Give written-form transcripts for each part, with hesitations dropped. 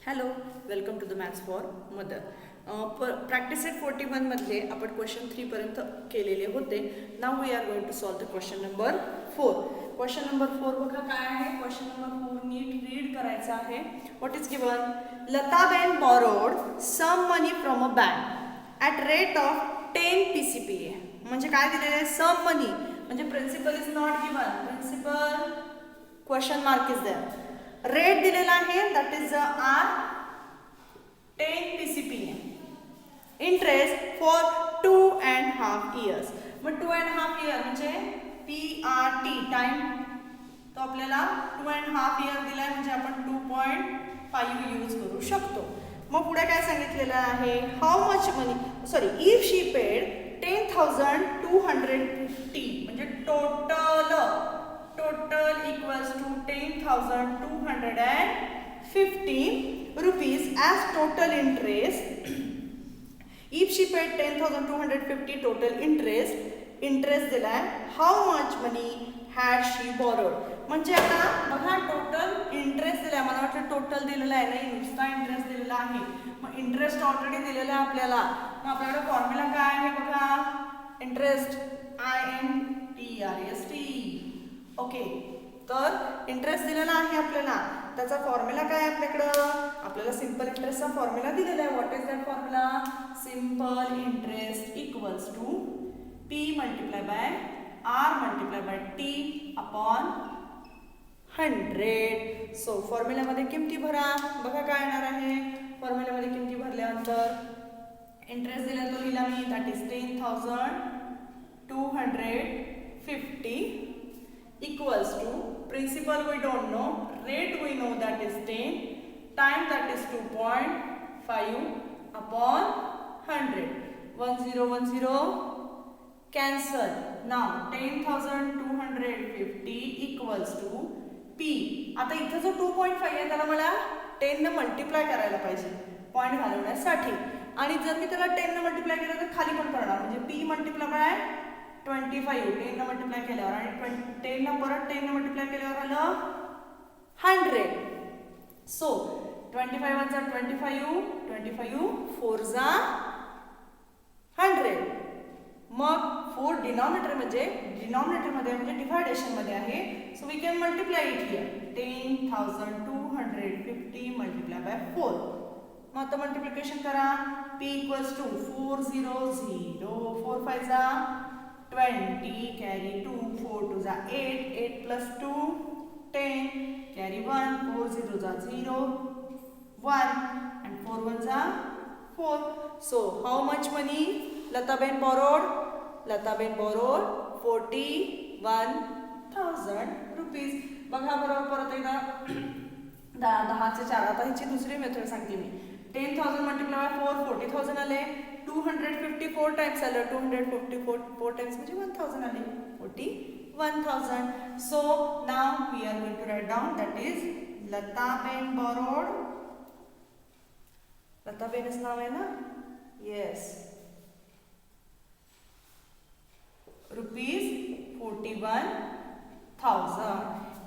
Hello, welcome to the maths for mother. Practice set 41 मधले आपण question 3 पर्यंत केलेले होते. Now we are going to solve the question number 4. Question number 4 बघा काय आहे. क्वेश्चन नंबर 4 नीट रीड करायचा आहे. What is given? Lataben borrowed some money from a bank at rate of 10 PCPA. म्हणजे काय दिलेलं आहे? सम मनी म्हणजे principal is not given. Principal question mark is there. Rate दिलेला आहे, that is R 10 PCPA. Interest for 2.5 years. मग 2.5 year म्हणजे PRT time तो आपल्याला 2.5 year दिलाय म्हणजे आपण 2.5 यूज करू शकतो. मग पुढे काय सांगितलेलं आहे? How much money, sorry, if she paid 10,250 म्हणजे total equals to 10,250 rupees as total interest. If she paid 10,250 total interest दिलाय. How much money had she borrowed? म्हणजे आता बघा टोटल इंटरेस्ट दिलाय. मला वाटतं टोटल दिलेला आहे, नाही नुसता इंटरेस्ट दिलेला आहे. मग इंटरेस्ट ऑलरेडी दिलेला आहे आपल्याला. मग आपल्याकडे फॉर्म्युला काय आहे बघा? Interest INTREST. ओके, तर इंटरेस्ट दिलेला आहे आपल्याला. त्याचा फॉर्म्युला काय आहे आपल्याकडं? आपल्याला सिंपल इंटरेस्टचा फॉर्म्युला दिलेला आहे. What is that formula? Simple interest equals to P multiply by R multiply by T upon 100. So फॉर्म्युल्यामध्ये किमती भरा. बघा काय येणार आहे. फॉर्म्युल्यामध्ये किमती भरल्यानंतर इंटरेस्ट दिला तो लिहिला मी, that is 10,250 equals to principal we don't know, rate we know that is 10, time that is 2.5 upon 100. 1010 cancel. Now 10,250 equals to P. आता इथं जो 2.5 आहे त्याला मला 10 ने मल्टिप्लाय करायला पाहिजे पॉईंट घालवण्यासाठी. आणि जर मी त्याला 10 ने मल्टिप्लाय केलं तर खाली पण करणार, म्हणजे P मल्टिप्लाय बाय 25. 10 ने मल्टिप्लाय केल्यावर आणि 10 ने परत 10 ने मल्टिप्लाय केल्यावर आलं 100. सो 25 1 25, 25 4 100. मग 4 डिनॉमिनेटर मध्ये म्हणजे डिव्हायडेशन मध्ये आहे. So we can multiply it here. 10,250 multiply by 4. मग आता मल्टिप्लिकेशन करा. P equals to 400, 4 5 20, carry 2, 4 2 8, 8 plus 2 10, carry 1, 4 0 0 1 and 4 1 4. So how much money Lataben borrowed? Lataben borrowed 41,000 rupees. बघा बरोबर परत एकदा 10 चे 4. आता ह्याची दुसरी मेथड सांगते मी. 10,000 मल्टिप्लाय बाय 4 40,000 आले. 254 टाइम्स आलं. 254 टाइम्स म्हणजे 1,000 आले. 41,000. So now we are going to write down, that is Lataben borrowed. लताबेनच नाव आहे ना? येस. ₹41,000.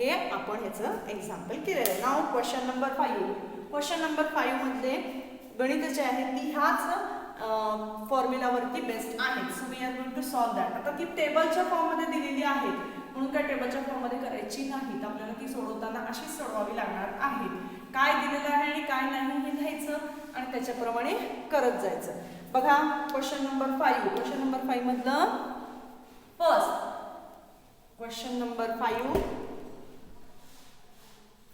हे आपण ह्याचं एक्झाम्पल केलेलं आहे. नाव क्वेश्चन नंबर 5. क्वेश्चन नंबर 5 मधले गणित जे आहे ती ह्याच फॉर्म्युलावरती बेस्ड आहेत. So we are going to solve that. आता ती टेबलच्या फॉर्ममध्ये दिलेली आहे म्हणून काय टेबलच्या फॉर्ममध्ये करायची नाही. तर आपल्याला ती सोडवताना अशीच सोडवावी लागणार आहे. काय दिलेलं आहे आणि काय नाही हे लिहायचं आणि त्याच्याप्रमाणे करत जायचं. बघा क्वेश्चन नंबर 5. क्वेश्चन नंबर 5 मधलं first question number 5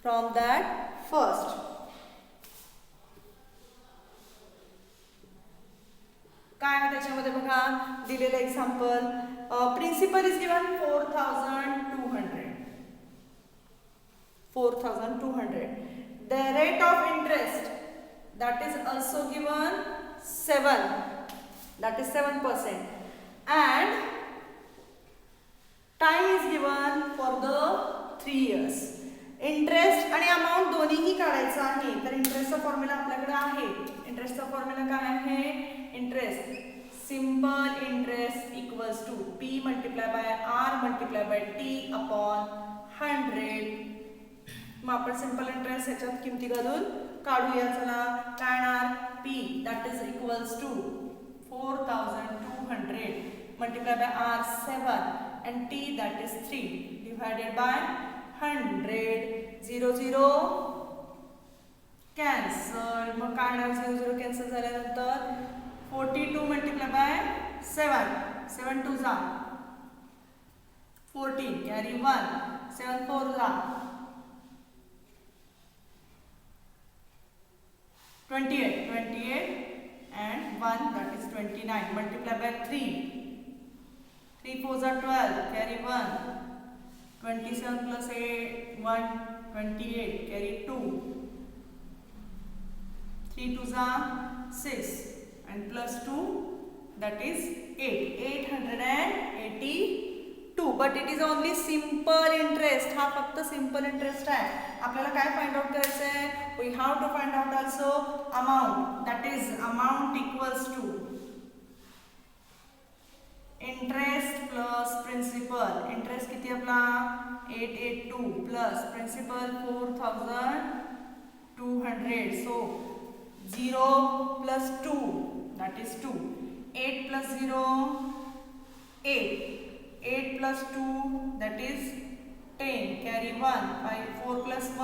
from that first. काय आहे त्याच्यामध्ये बघा दिलेलं example. Principal is given 4,200. The rate of interest that is also given 7, that is 7%. And time is given for the 3 years. Interest आणि amount दोन्हीही काढायचं आहे. तर इंटरेस्टचा फॉर्म्युला आपल्याकडे आहे. इंटरेस्टचा फॉर्म्युला काय आहे? Interest simple interest equals to P multiply by R multiply by T upon 100. मग आपण सिंपल इंटरेस्ट ह्याच्यात किमती घालून काढूया चला. काय येणार P that is equals to 4200 multiplied by R 7 and T that is 3 divided by 100. 0 0 cancel. मग काय येणार 0 0 कॅन्सल झाल्यानंतर 42 multiplied by 7 7 2 जा 14 carry 1 7 4 जा 28 and 1 that is 29 multiply by 3 3 4 are 12 carry 1 27 plus 8 1 28 carry 2 3 2 are 6 and plus 2 that is 882 but it is only simple interest. हा फक्त simple interest आहे. आपल्याला काय फाइंड आउट करायचं आहे? we have to find out also amount, that is amount equals to interest plus principal. interest किती आपला 882 plus principal 4200. so 0 plus 2 that is 2. 8 plus 0 8 8 plus 2 that is 10 carry 1 5 4 plus 1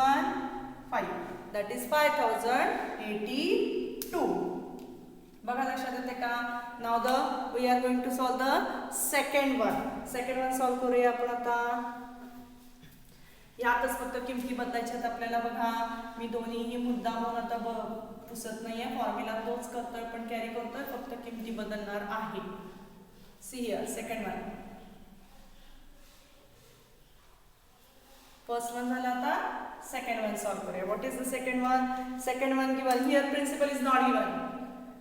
5 that is 5082. बघा लक्षात येते का? Now the we are going to solve the second one solve करूया आपण आता. यातच फक्त किमती बदलायच्यात आपल्याला. बघा मी दोन्हीही मुद्दा म्हणून आता पुसत नाहीये. फॉर्म्युला तोच करतोय पण कॅरी करतोय, फक्त किमती बदलणार आहे. See here second one. First one झालं. आता सेकंड वन सॉल्व करूया. What is the second one? Second one given here principal is not given.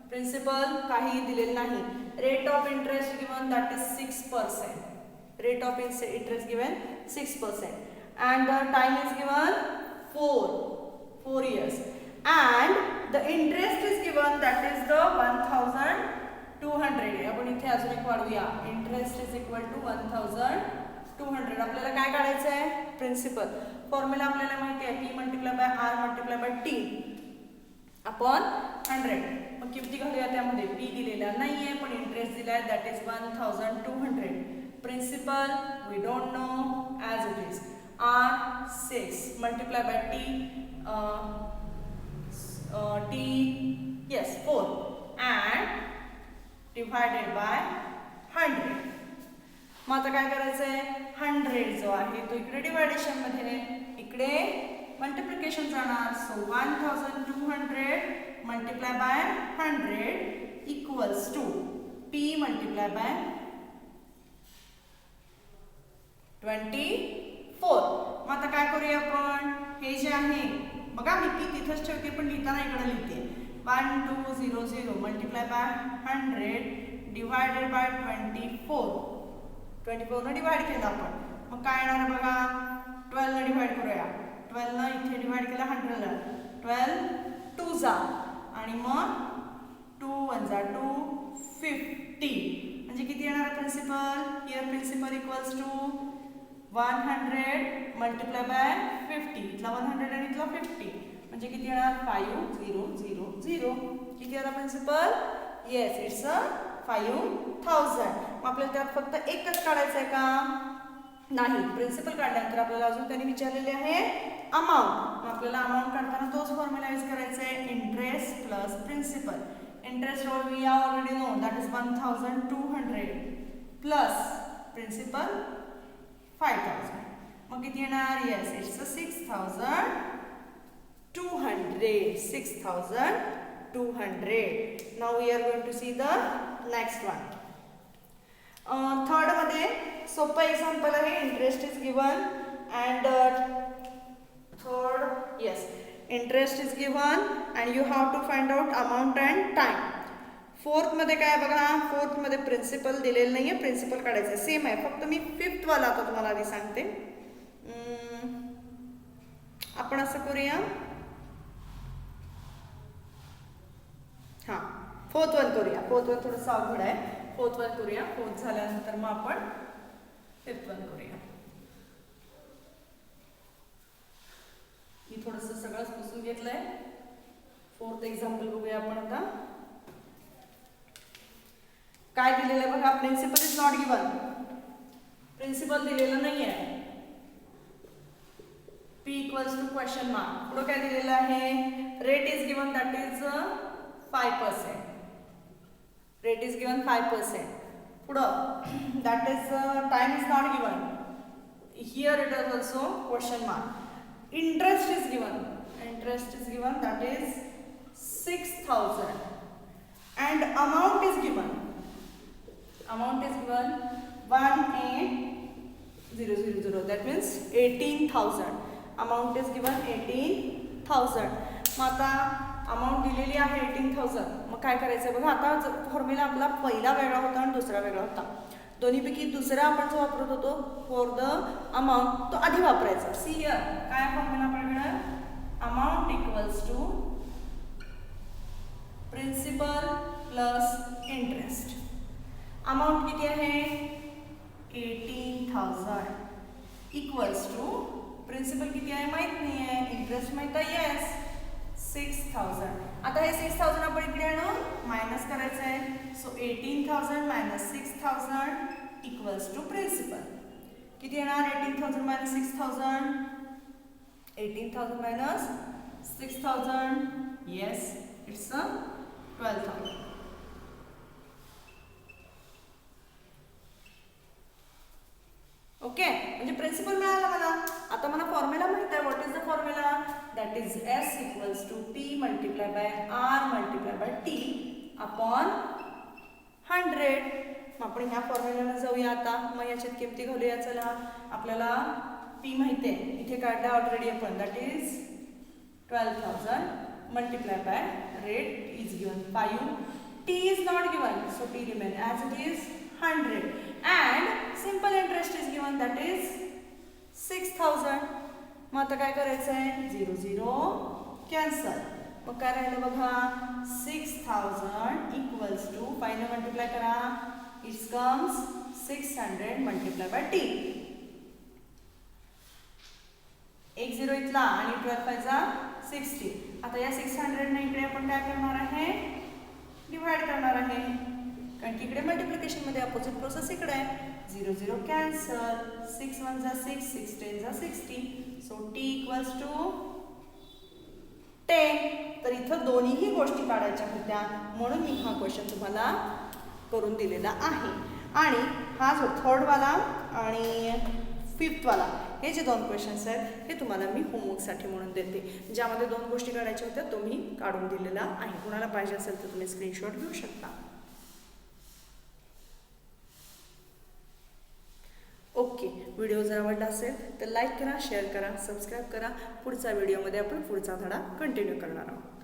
Principal काही दिलेलं नाही. Rate of interest given that is 6%. Rate of interest given 6% and the time is given 4 years and the interest is given that is the 1200. आपण इथे अजून एक वाढवूया. Interest is equal to 1200. आपल्याला काय काढायचं आहे? प्रिन्सिपल. फॉर्म्युला आपल्याला माहिती आहे P multiply by R multiply by T upon 100. मग किमती घालूया त्यामध्ये. P दिलेला नाहीये पण इंटरेस्ट दिलाय that is 1200. Principal we don't know as it is. R 6 multiply by T yes 4 and divided by 100. मग आता काय करायचं आहे? 100 जो आहे तो इकडे डिवायडेशन मध्ये, इकडे मल्टिप्लिकेशन जाणार. So 1200 multiply by 100 equals to P multiply by 24. मग आता काय करूया आपण? हे जे आहे बघा मी P तिथंच ठेवते पण लिहिताना इकडे लिहिते. 1200 मल्टिप्लाय बाय 100 डिवायडेड बाय 24 ने डिवाइड केलं आपण. मग काय येणार बघा? 12 ने डिवाइड करूया. 12 ने इथे डिवाइड केलं 100 ला. 12 2 जा आणि मग 2 1 जा 2 50 म्हणजे किती येणार principal? Here principal equals to 100 multiply by 50. इथला 100 आणि इथला 50 म्हणजे किती येणार? 5000. किती आला प्रिन्सिपल? Yes it's 5000. मग आपल्याला त्यात फक्त एकच काढायचं आहे का? नाही. प्रिन्सिपल काढल्यानंतर आपल्याला अजून त्यांनी विचारलेले आहे अमाऊंट. मग आपल्याला अमाऊंट काढताना तोच फॉर्म्युला यूज करायचा आहे. Interest plus principal. Interest we already know that is 1200 plus principal 5000. मग किती येणार? Yes it's 6200. Now we are going to see the next one. Third मध्ये सोपं एक्झाम्पल आहे. Interest is given and third yes interest is given and you have to find out amount and time. Fourth मध्ये काय बघा? Fourth मध्ये principal दिलेलं नाहीये. Principal काढायचं सेम आहे, फक्त मी फिफ्थ वाला आता तुम्हाला आधी सांगते. आपण असं करूया. हां फोर्थ वन करूया. फोर्थ वन थोडंसं अवघड आहे. फोर्थ वन करूया. फोर्थ झाल्यानंतर मग आपण फिफ्थ वन करूया. मी थोडंसं सगळंच पुसून घेतलंय. फक्त एक्झाम्पल बघूया आपण आता. काय दिलेलं आहे बघा, principal is not given. Principal दिलेलं नाही आहे. P equals to question mark. पुढं काय दिलेलं आहे, rate is given that is 5%. Rate is given 5%. पुढं that is time is not given. Here it is also question mark. Interest is given. Interest is given that is 6,000. And amount is given. Amount is given 18000. That means 18,000. Amount is given 18,000. मग आता amount दिलेली आहे 18,000. मग काय करायचं बघा, आता formula आपला पहिला वेगळा होता आणि दुसरा वेगळा होता. दोन्हीपैकी दुसरा आपण जो वापरत होतो फॉर द अमाऊंट तो आधी वापरायचा. सी हियर काय फॉर्म्युला आपल्याकडे, amount equals to principal plus interest. Amount किती आहे 18,000 इक्वल्स टू प्रिन्सिपल किती आहे माहित नाही आहे, इंटरेस्ट माहित आहे येस 6,000. आता हे 6,000 आपण इकडे आणून मायनस करायचं आहे. So 18,000 minus 6,000 equals to principal. किती येणार 18,000 minus 6,000, 18,000 minus 6,000 yes it's 12,000. Okay, म्हणजे प्रिन्सिपल मिळाला मला. आता मला फॉर्म्युला माहित आहे. What is the formula, that is S equals to T multiply by R multiply by T upon 100. मग आपण ह्या फॉर्म्युलाला जाऊया आता. मग याच्यात किमती घालूया. चला, आपल्याला पी माहिती आहे, इथे काढला ऑलरेडी आपण. That is 12,000 multiply by rate is given 5. T is not given, so T remain as it is 100. And simple interest is given that is 6,000. मग आता काय करायचं आहे, 0 0 कॅन्सल. मग काय राहिलं बघा, 6,000 इक्वल्स टू 5 ने मल्टिप्लाय करा, it's comes 600 multiply by T. 1 0 इथला आणि 12 5 जा 60. आता या 600 ने इकडे आपण काय करणार आहे, डिवाइड करणार आहे. कारण की इकडे मल्टिप्लिकेशन मध्ये अपोजिट प्रोसेस इकडे आहे. 0 0 कॅन्सल, 6 1 जा 6, 6 10 जा 60. So T equals to 10. तर इथं दोन्हीही गोष्टी काढायच्या होत्या म्हणून मी हा क्वेश्चन तुम्हाला करून दिलेला आहे. आणि हा जो थर्डवाला आणि फिफ्थवाला हे जे दोन क्वेश्चन्स आहेत हे तुम्हाला मी होमवर्कसाठी म्हणून देते. ज्यामध्ये दोन गोष्टी काढायच्या होत्या तो मी काढून दिलेला आहे. कुणाला पाहिजे असेल तर तुम्ही स्क्रीनशॉट घेऊ शकता. ओके, व्हिडिओ जर आवडला असेल तर लाईक करा, शेअर करा, सबस्क्राईब करा. पुढच्या व्हिडिओमध्ये आपण पुढचा धडा कंटिन्यू करणार आहोत.